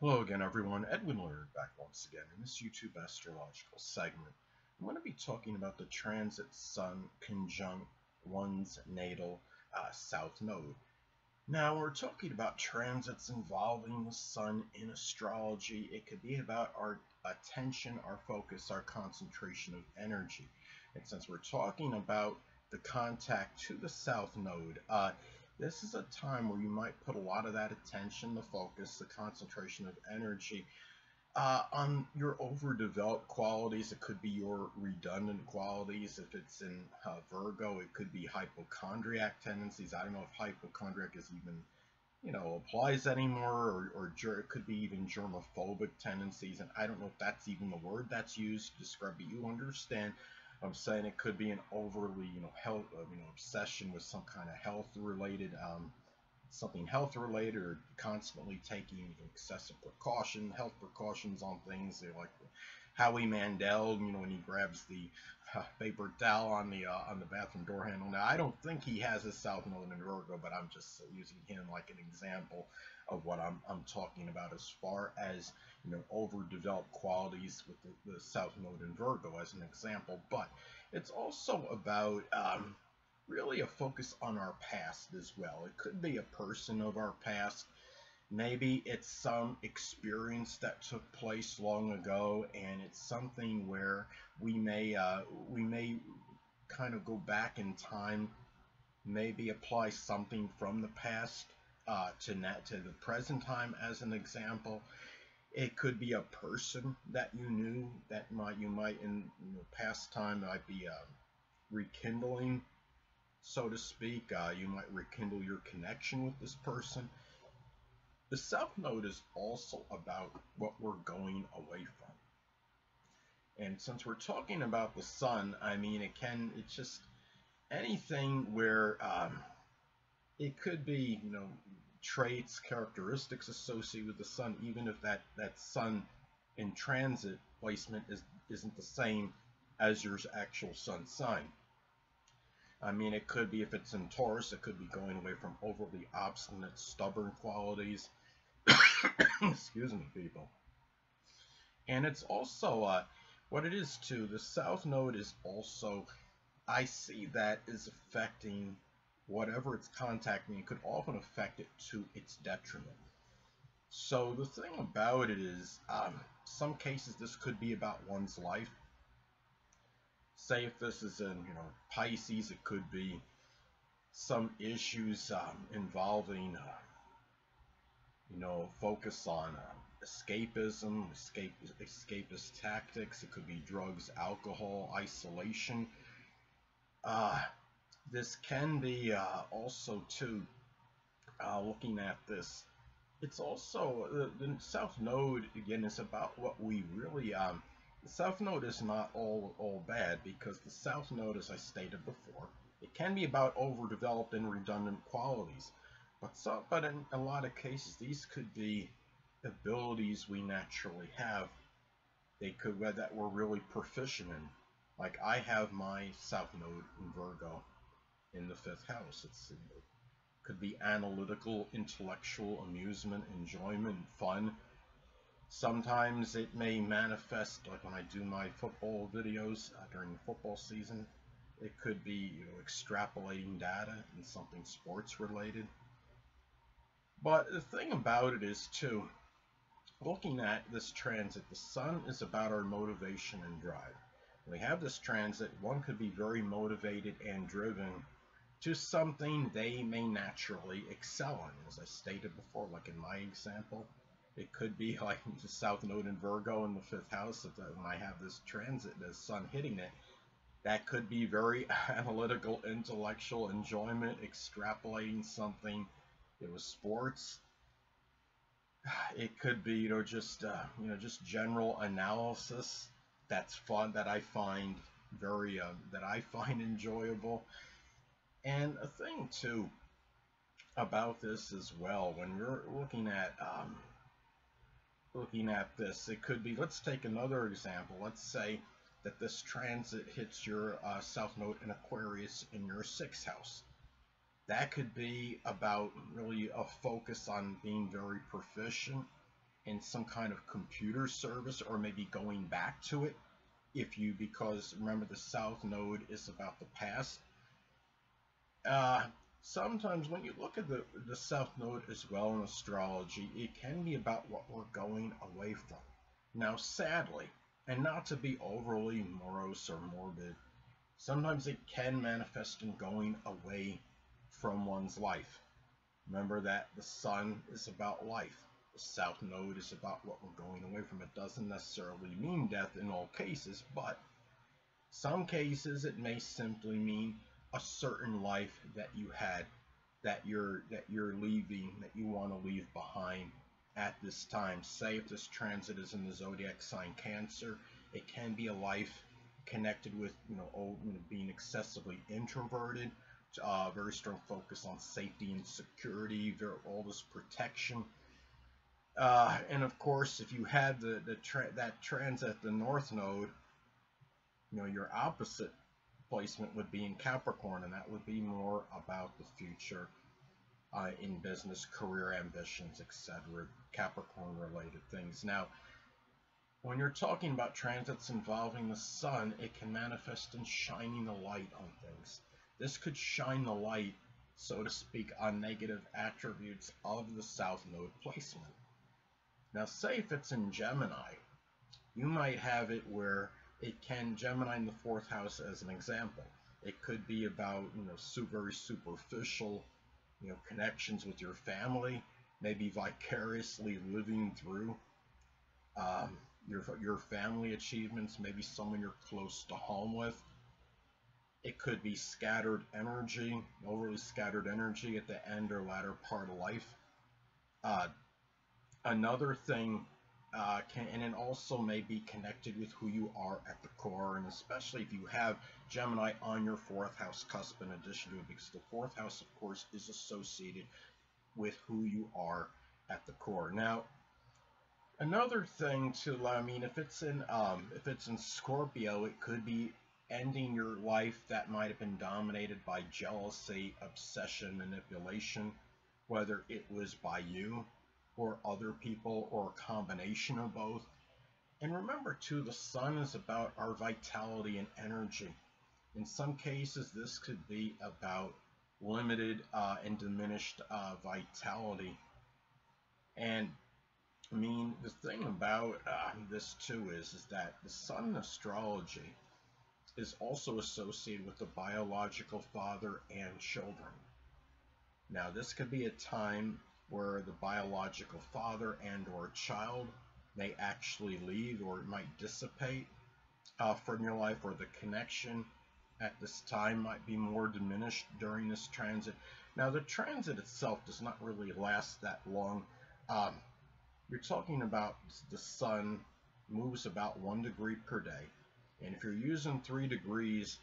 Hello again, everyone. Edwin Learnard back once again in this YouTube astrological segment. I'm going to be talking about the transit Sun conjunct one's natal South Node. Now, we're talking about transits involving the Sun in astrology. It could be about our attention, our focus, our concentration of energy. And since we're talking about the contact to the South Node, this is a time where you might put a lot of that attention, the focus, the concentration of energy on your overdeveloped qualities. It could be your redundant qualities. If it's in Virgo, it could be hypochondriac tendencies. I don't know if hypochondriac is even, applies anymore, or it could be even germophobic tendencies. And I don't know if that's even the word that's used to describe it. You understand. I'm saying it could be an overly, health, obsession with some kind of health-related, something health-related, or constantly taking excessive health precautions on things. They're like Howie Mandel, when he grabs the paper towel on the bathroom door handle. Now, I don't think he has a South Node in Virgo, but I'm just using him like an example of what I'm talking about as far as overdeveloped qualities with the South Node in Virgo as an example. But it's also about really a focus on our past as well. It could be a person of our past. Maybe it's some experience that took place long ago, and it's something where we may kind of go back in time, maybe apply something from the past to the present time as an example. It could be a person that you knew that you might in past time might be rekindling, so to speak. You might rekindle your connection with this person. The South Node is also about what we're going away from. And since we're talking about the Sun, I mean, it's just anything where it could be, traits, characteristics associated with the Sun, even if that Sun in transit placement isn't the same as your actual Sun sign. I mean, it could be, if it's in Taurus, it could be going away from overly obstinate, stubborn qualities. Excuse me, people. And it's also what it is too. The South Node is also, I see that is affecting whatever it's contacting. It could often affect it to its detriment. So the thing about it is, some cases this could be about one's life. Say if this is in Pisces, it could be some issues involving focus on escapism, escapist tactics. It could be drugs, alcohol, isolation. This can be also too, looking at this, it's also the South Node again is about what we really the South Node is not all bad, because the South Node, as I stated before, it can be about overdeveloped and redundant qualities. But in a lot of cases, these could be abilities we naturally have. They could that we're really proficient in. Like, I have my South Node in Virgo in the 5th house. It could be analytical, intellectual, amusement, enjoyment, fun. Sometimes it may manifest, like when I do my football videos during the football season. It could be extrapolating data and something sports related. But the thing about it is too, looking at this transit, the Sun is about our motivation and drive. When we have this transit, one could be very motivated and driven to something they may naturally excel in. As I stated before, like in my example, it could be like the South Node in Virgo in the 5th house. When I have this transit, the Sun hitting it, that could be very analytical, intellectual, enjoyment, extrapolating something. It was sports. It could be just general analysis. That's fun, that I find very enjoyable. And a thing too about this as well, when you're looking at this, it could be, let's take another example. Let's say that this transit hits your South Node in Aquarius in your 6th house. That could be about really a focus on being very proficient in some kind of computer service, or maybe going back to it, because remember the South Node is about the past. Uh, Sometimes when you look at the South Node as well in astrology, it can be about what we're going away from. Now, sadly, and not to be overly morose or morbid, sometimes it can manifest in going away from one's life. Remember that the Sun is about life. The South Node is about what we're going away from. It doesn't necessarily mean death in all cases, but some cases it may simply mean a certain life that you had, that you're leaving, that you want to leave behind at this time. Say if this transit is in the zodiac sign Cancer, it can be a life connected with being excessively introverted, very strong focus on safety and security, all this protection. And of course, if you had that transit, the North Node, your opposite placement would be in Capricorn, and that would be more about the future, in business, career ambitions, etc., Capricorn related things. Now, when you're talking about transits involving the Sun, it can manifest in shining the light on things. This could shine the light, so to speak, on negative attributes of the South Node placement. Now, say if it's in Gemini, you might have it where Gemini in the 4th house as an example. It could be about, very superficial, connections with your family, maybe vicariously living through your family achievements, maybe someone you're close to home with. It could be scattered energy, overly scattered energy at the end or latter part of life. Another thing, and it also may be connected with who you are at the core, and especially if you have Gemini on your 4th house cusp in addition to it, because the 4th house, of course, is associated with who you are at the core. Now, another thing if it's in Scorpio, it could be ending your life that might have been dominated by jealousy, obsession, manipulation, whether it was by you or other people or a combination of both. And remember too, the Sun is about our vitality and energy. In some cases, this could be about limited and diminished vitality. And the thing about this too is that the Sun in astrology is also associated with the biological father and children. Now, this could be a time where the biological father and or child may actually leave, or it might dissipate from your life, or the connection at this time might be more diminished during this transit. Now, the transit itself does not really last that long. You're talking about the Sun moves about 1 degree per day, and if you're using 3 degrees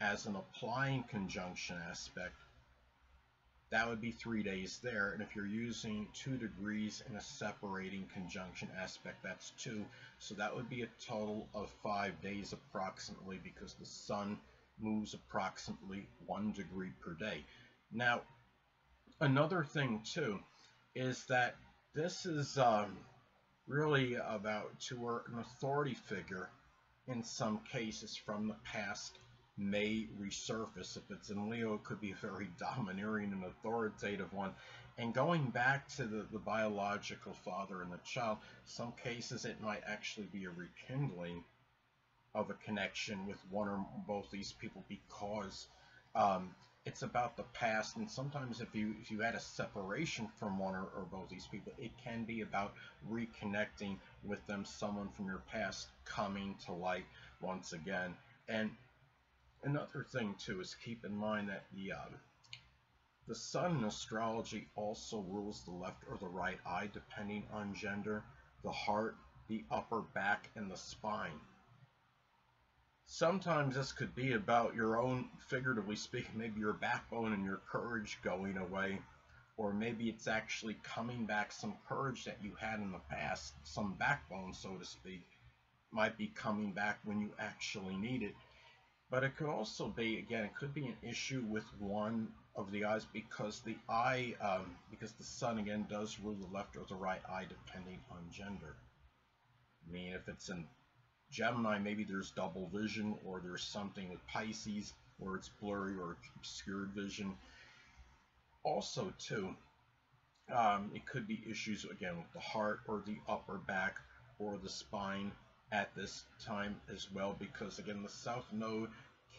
as an applying conjunction aspect, that would be 3 days there. And if you're using 2 degrees in a separating conjunction aspect, that's 2. So that would be a total of 5 days approximately, because the Sun moves approximately 1 degree per day. Now, another thing too is that this is really about an authority figure in some cases from the past may resurface. If it's in Leo, it could be a very domineering and authoritative one. And going back to the biological father and the child, some cases it might actually be a rekindling of a connection with one or both these people, because it's about the past. And sometimes if you had a separation from one or both these people, it can be about reconnecting with them, someone from your past coming to light once again. And another thing too is keep in mind that the Sun in astrology also rules the left or the right eye depending on gender, the heart, the upper back, and the spine. Sometimes this could be about your own, figuratively speaking, maybe your backbone and your courage going away, or maybe it's actually coming back, some courage that you had in the past, some backbone, so to speak, might be coming back when you actually need it. But it could also be, again, it could be an issue with one of the eyes, because the eye, because the sun again does rule the left or the right eye depending on gender. I mean, if it's in Gemini, maybe there's double vision, or there's something with Pisces where it's blurry or obscured vision. Also, too, it could be issues again with the heart or the upper back or the spine at this time as well, because again the south node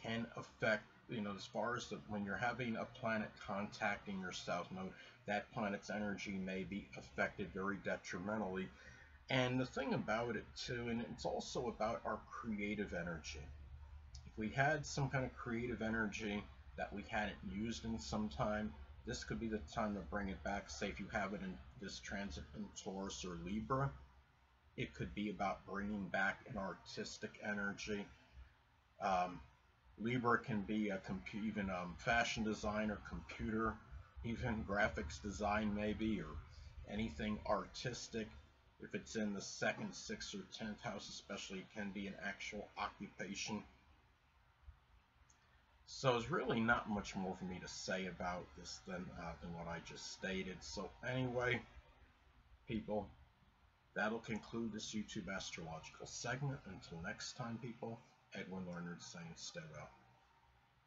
can affect, as far as when you're having a planet contacting your south node, that planet's energy may be affected very detrimentally. And the thing about it too, and it's also about our creative energy. If we had some kind of creative energy that we hadn't used in some time, this could be the time to bring it back. Say if you have it in this transit in Taurus or Libra, it could be about bringing back an artistic energy. Libra can be even fashion design or computer, even graphics design maybe, or anything artistic. If it's in the 2nd, 6th, or 10th house especially, it can be an actual occupation. So there's really not much more for me to say about this than what I just stated. So anyway, people, that'll conclude this YouTube astrological segment. Until next time, people, Edwin Learnard saying stay well.